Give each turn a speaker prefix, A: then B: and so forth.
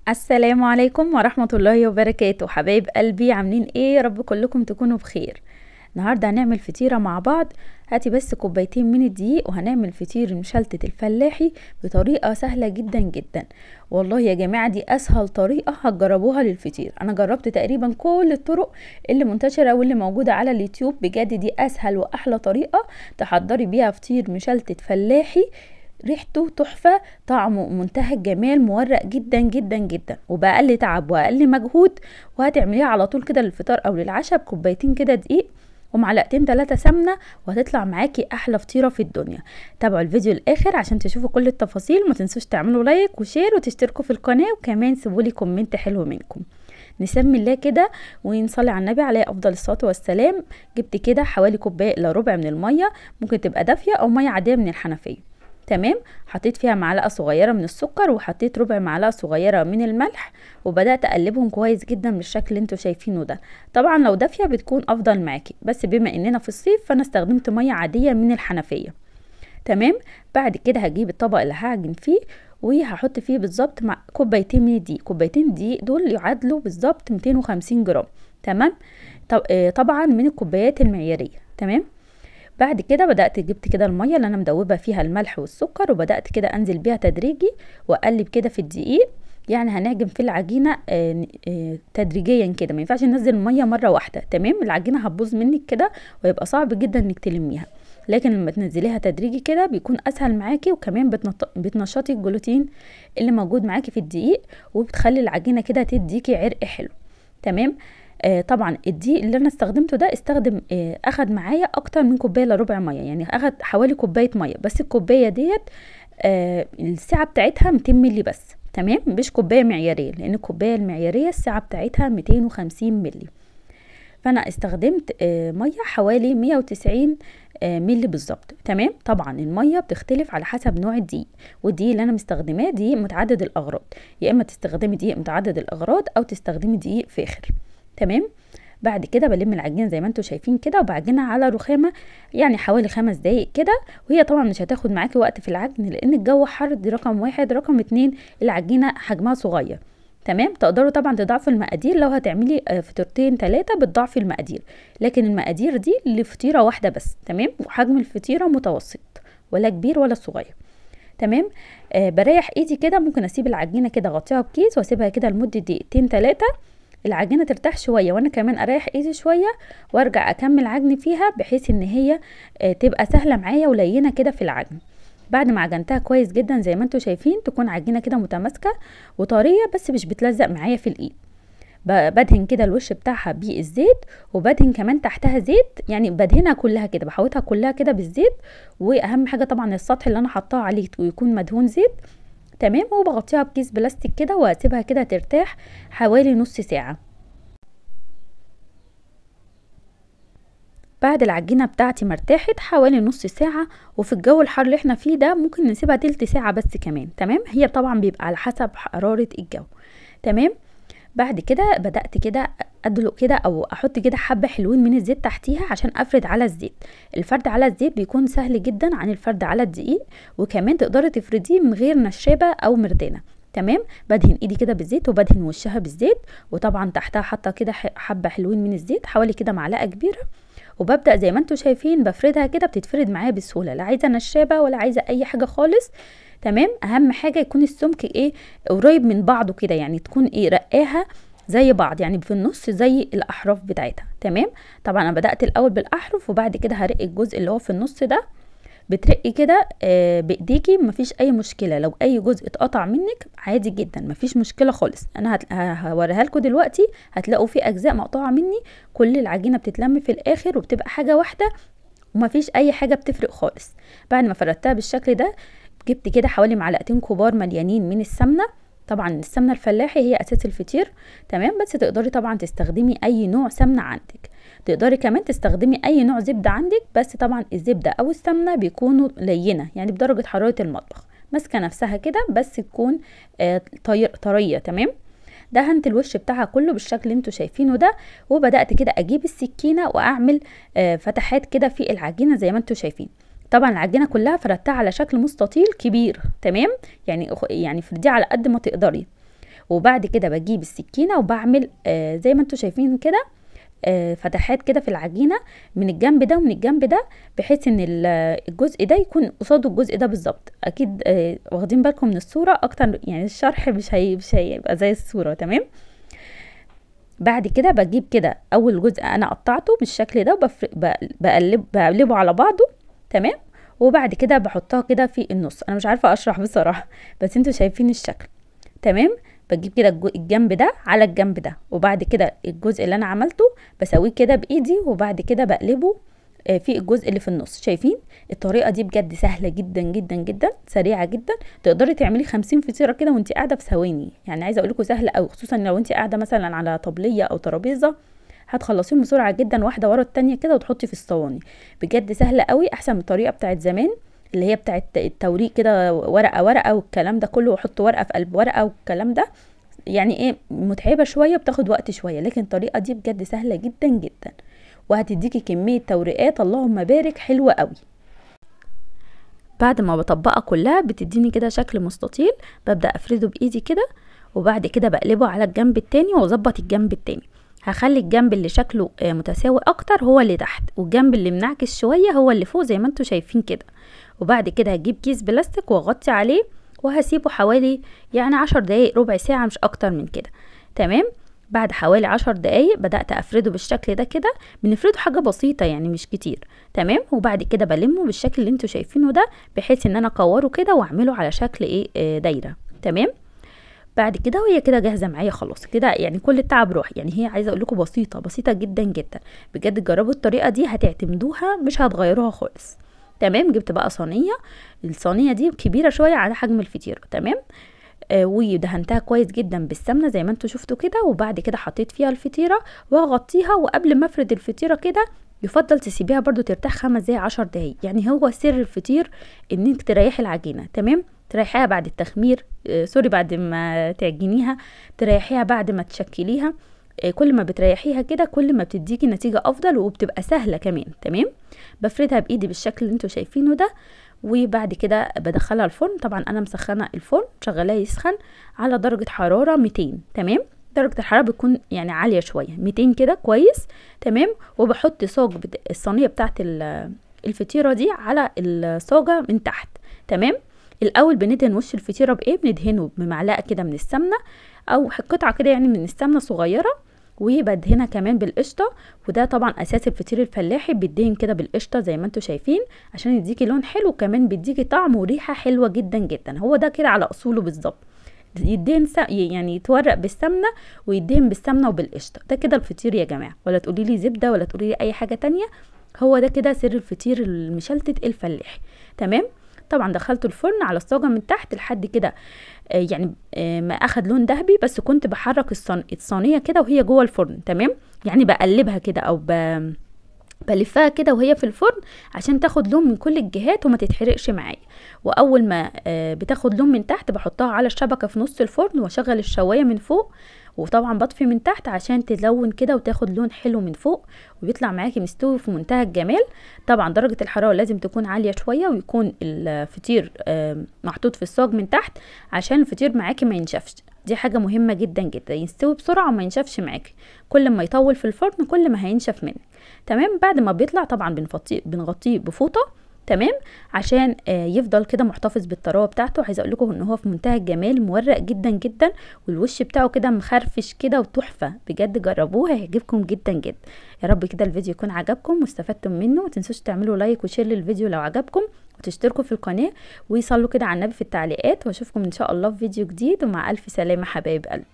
A: السلام عليكم ورحمة الله وبركاته. حبايب قلبي عاملين ايه؟ يا رب كلكم تكونوا بخير. النهاردة هنعمل فطيرة مع بعض. هاتي بس كوبايتين من الدقيق وهنعمل فطير المشلتت الفلاحي بطريقة سهلة جدا جدا. والله يا جماعة دي اسهل طريقة هتجربوها للفطير. انا جربت تقريبا كل الطرق اللي منتشرة واللي موجودة على اليوتيوب. بجد دي اسهل واحلى طريقة تحضري بيها فطير مشلتت فلاحي، ريحته تحفة، طعمه منتهى الجمال، مورق جدا جدا جدا وبأقل تعب وأقل مجهود. وهتعمليها على طول كده للفطار او للعشاء بكوبايتين كده دقيق ومعلقتين 3 سمنة، وهتطلع معاكي احلى فطيرة في الدنيا. تابعوا الفيديو الاخر عشان تشوفوا كل التفاصيل. ما تنسوش تعملوا لايك وشير وتشتركوا في القناة، وكمان سيبولي كومنت حلو منكم. نسمي الله كده ونصلي على النبي عليه افضل الصلاه والسلام. جبت كده حوالي كوبايه الا ربع من الميه، ممكن تبقى دافيه او ميه عاديه من الحنفيه. تمام. حطيت فيها معلقه صغيره من السكر وحطيت ربع معلقه صغيره من الملح، وبدات اقلبهم كويس جدا بالشكل اللي انتوا شايفينه ده. طبعا لو دافيه بتكون افضل معاكي، بس بما اننا في الصيف فانا استخدمت ميه عاديه من الحنفيه. تمام. بعد كده هجيب الطبق اللي هعجن فيه وهحط فيه بالظبط مع كوبايتين من الدقيق. كوبايتين الدقيق دول يعادلوا بالظبط 250 جرام. تمام. طبعا من الكوبايات المعياريه. تمام. بعد كده جبت كده الميه اللي انا مدوبه فيها الملح والسكر، وبدات كده انزل بيها تدريجي واقلب كده في الدقيق. يعني هنعجن في العجينه تدريجيا كده، ما ينفعش ننزل الميه مره واحده. تمام. العجينه هتبوظ منك كده ويبقى صعب جدا انك تلميها، لكن لما تنزليها تدريجي كده بيكون اسهل معاكي، وكمان بتنشطي الجلوتين اللي موجود معاكي في الدقيق، وبتخلي العجينه كده تديكي عرق حلو. تمام. طبعا الدقيق اللي انا استخدمته ده اخد معايا اكتر من كوبايه الا ربع ميه، يعني اخد حوالي كوبايه ميه، بس الكوبايه ديت السعه بتاعتها 200 مللي بس. تمام. مش كوبايه معياريه، لان الكوبايه المعياريه السعه بتاعتها 250 مللي، فانا استخدمت ميه حوالي 190 مللي بالظبط. تمام. طبعا الميه بتختلف على حسب نوع الدقيق، والدقيق اللي انا مستخدماه دقيق متعدد الاغراض، يا اما تستخدمي دقيق متعدد الاغراض او تستخدمي دقيق فاخر. تمام. بعد كده بلم العجينه زي ما انتم شايفين كده وبعجنها على رخامه، يعني حوالي 5 دقايق كده. وهي طبعا مش هتاخد معاكي وقت في العجن لان الجو حر، دي رقم 1. رقم 2 العجينه حجمها صغير. تمام. تقدروا طبعا تضاعفوا المقادير، لو هتعملي فطيرتين 3 بتضاعفي المقادير، لكن المقادير دي لفطيره واحده بس. تمام. وحجم الفطيره متوسط، ولا كبير ولا صغير. تمام. بريح ايدي كده، ممكن اسيب العجينه كده اغطيها بكيس واسيبها كده لمده دقيقتين 3 العجينه ترتاح شويه، وانا كمان اريح ايدي شويه وارجع اكمل عجن فيها، بحيث ان هي تبقى سهله معايا ولينه كده في العجن. بعد ما عجنتها كويس جدا زي ما انتم شايفين، تكون عجينه كده متماسكه وطريه بس مش بتلزق معايا في الايد. بدهن كده الوش بتاعها بالزيت، وبدهن كمان تحتها زيت، يعني بدهنها كلها كده، بحوطها كلها كده بالزيت. واهم حاجه طبعا السطح اللي انا حطاه عليه ويكون مدهون زيت. تمام. وبغطيها بكيس بلاستيك كده واسيبها كده ترتاح حوالي نص ساعه. بعد العجينه بتاعتي مرتاحت حوالي نص ساعه، وفي الجو الحار اللي احنا فيه ده ممكن نسيبها تلت ساعه بس كمان. تمام. هي طبعا بيبقى على حسب حراره الجو. تمام. بعد كده بدأت كده ادلق كده او احط كده حبة حلوين من الزيت تحتيها عشان افرد على الزيت. الفرد على الزيت بيكون سهل جدا عن الفرد على الدقيق، وكمان تقدري تفرديه من غير نشابة او مردانة. تمام. بدهن ايدي كده بالزيت وبدهن وشها بالزيت، وطبعا تحتها حاطه كده حبة حلوين من الزيت حوالي كده معلقة كبيرة، وببدأ زي ما انتم شايفين بفردها كده، بتتفرد معايا بسهولة، لا عايزة نشابة ولا عايزة اي حاجة خالص. تمام. اهم حاجة يكون السمك قريب من بعضه كده، يعني تكون رقاها زي بعض، يعني في النص زي الاحراف بتاعتها. تمام. طبعا انا بدأت الاول بالاحرف وبعد كده هرق الجزء اللي هو في النص ده. بترقي كده بايديكي، مفيش اي مشكله لو اي جزء اتقطع منك، عادي جدا مفيش مشكله خالص. انا هوريها لكم دلوقتي، هتلاقوا في اجزاء مقطوعه مني، كل العجينه بتتلم في الاخر وبتبقى حاجه واحده، ومفيش اي حاجه بتفرق خالص. بعد ما فردتها بالشكل ده، جبت كده حوالي معلقتين كبار مليانين من السمنه. طبعا السمنه الفلاحي هي اساس الفطير. تمام. بس تقدري طبعا تستخدمي اي نوع سمنه عندك، تقدري كمان تستخدمي اي نوع زبده عندك، بس طبعا الزبده او السمنه بيكونوا لينه، يعني بدرجه حراره المطبخ، ماسكه نفسها كده، بس تكون طريه. تمام. دهنت الوش بتاعها كله بالشكل اللي انتوا شايفينه ده، وبدات كده اجيب السكينه واعمل فتحات كده في العجينه زي ما انتوا شايفين. طبعا العجينه كلها فردتها على شكل مستطيل كبير. تمام. يعني فرديه على قد ما تقدري، وبعد كده بجيب السكينه وبعمل زي ما انتوا شايفين كده فتحات كده في العجينه من الجنب ده ومن الجنب ده، بحيث ان الجزء ده يكون قصاده الجزء ده بالظبط. اكيد واخدين بالكم من الصوره اكتر، يعني الشرح مش هيبقى زي الصوره. تمام. بعد كده بجيب كده اول جزء انا قطعته بالشكل ده بقلبه على بعضه. تمام. وبعد كده بحطها كده في النص. انا مش عارفه اشرح بصراحه، بس انتوا شايفين الشكل. تمام. بجيب كده الجنب ده على الجنب ده، وبعد كده الجزء اللي انا عملته بسويه كده بايدي، وبعد كده بقلبه في الجزء اللي في النص. شايفين الطريقه دي بجد سهله جدا جدا جدا، سريعه جدا. تقدري تعملي 50 فطيره كده وانت قاعده في ثواني. يعني عايزه اقول لكم سهله قوي، خصوصا لو انت قاعده مثلا على طبليه او ترابيزه، هتخلصيهم بسرعه جدا واحده ورا التانية كده وتحطي في الصواني. بجد سهله قوي، احسن من الطريقه بتاعت زمان اللي هي بتاعت التوريق كده، ورقه ورقه والكلام ده كله، وحط ورقه في قلب ورقه والكلام ده. يعني ايه، متعبه شويه، بتاخد وقت شويه، لكن الطريقه دي بجد سهله جدا جدا، وهتديكي كميه توريقات اللهم بارك حلوه قوي. بعد ما بطبقها كلها بتديني كده شكل مستطيل، ببدا افرده بايدي كده، وبعد كده بقلبه على الجنب التاني واظبط الجنب التاني. هخلي الجنب اللي شكله متساوي اكتر هو اللي تحت، والجنب اللي منعكس شويه هو اللي فوق زي ما انتوا شايفين كده. وبعد كده هجيب كيس بلاستيك واغطي عليه وهسيبه حوالي يعني 10 دقايق ربع ساعه، مش اكتر من كده. تمام. بعد حوالي 10 دقايق بدأت افرده بالشكل ده كده. بنفرده حاجة بسيطة يعني مش كتير. تمام. وبعد كده بلمه بالشكل اللي انتوا شايفينه ده، بحيث ان انا اكوره كده واعمله على شكل دايرة. تمام. بعد كده وهي كده جاهزة معايا خلاص كده، يعني كل التعب روح. يعني هي عايزة اقول لكم بسيطة بسيطة جدا جدا بجد. جربوا الطريقة دي هتعتمدوها، مش هتغيروها خالص. تمام. جبت بقى صينية، الصينية دي كبيرة شوية على حجم الفطيرة. تمام. ودهنتها كويس جدا بالسمنه زي ما انتوا شفتوا كده، وبعد كده حطيت فيها الفطيره وهغطيها. وقبل ما افرد الفطيره كده يفضل تسيبيها برضو ترتاح 5 دقايق 10 دقايق. يعني هو سر الفطير انك تريحي العجينه. تمام. تريحيها بعد التخمير، سوري، بعد ما تعجنيها، تريحيها بعد ما تشكليها. كل ما بتريحيها كده كل ما بتديكي نتيجه افضل وبتبقى سهله كمان. تمام. بفردها بايدي بالشكل اللي انتوا شايفينه ده، وبعد كده بدخلها الفرن. طبعا انا مسخنه الفرن، شغلاه يسخن على درجه حراره 200. تمام. درجه الحراره بتكون يعني عاليه شويه، 200 كده كويس. تمام. وبحط صاج الصينيه بتاعت الفطيره دي على الصاجه من تحت. تمام. الاول بندهن وش الفطيره بايه؟ بندهنه بمعلقه كده من السمنه، او قطعه كده يعني من السمنه صغيره، وبدهنها كمان بالقشطه. وده طبعا اساس الفطير الفلاحي، بيدهن كده بالقشطه زي ما انتوا شايفين عشان يديكي لون حلو، وكمان بيديكي طعم وريحه حلوه جدا جدا. هو ده كده على اصوله بالظبط، يدهن يعني يتورق بالسمنه ويدهن بالسمنه وبالقشطه. ده كده الفطير يا جماعه، ولا تقولي لي زبده ولا تقولي لي اي حاجه تانية. هو ده كده سر الفطير المشلتت الفلاحي. تمام. طبعا دخلته الفرن على الصاجه من تحت لحد كده يعني ما اخد لون ذهبي، بس كنت بحرك الصينيه كده وهي جوه الفرن. تمام. يعني بقلبها كده او بلفها كده وهي في الفرن عشان تاخد لون من كل الجهات وما تتحرقش معايا. واول ما بتاخد لون من تحت بحطها على الشبكه في نص الفرن واشغل الشوايه من فوق، وطبعا بطفي من تحت عشان تلون كده وتاخد لون حلو من فوق، ويطلع معاكي مستوي في منتهى الجمال. طبعا درجه الحراره لازم تكون عاليه شويه، ويكون الفطير محطوط في الصاج من تحت عشان الفطير معاكي ما ينشفش. دي حاجه مهمه جدا جدا، يستوي بسرعه وما ينشفش معاكي. كل ما يطول في الفرن كل ما هينشف منك. تمام. بعد ما بيطلع طبعا بنغطيه بفوطه. تمام. عشان يفضل كده محتفظ بالطراوه بتاعته. عايزه اقول لكم ان هو في منتهى الجمال، مورق جدا جدا، والوش بتاعه كده مخرفش كده وتحفه. بجد جربوه هيعجبكم جدا جدا. يا رب كده الفيديو يكون عجبكم واستفدتم منه. متنسوش تعملوا لايك وشير للفيديو لو عجبكم، وتشتركوا في القناه، ويصلوا كده على النبي في التعليقات. واشوفكم ان شاء الله في فيديو جديد، ومع الف سلامه حبايب قلبي.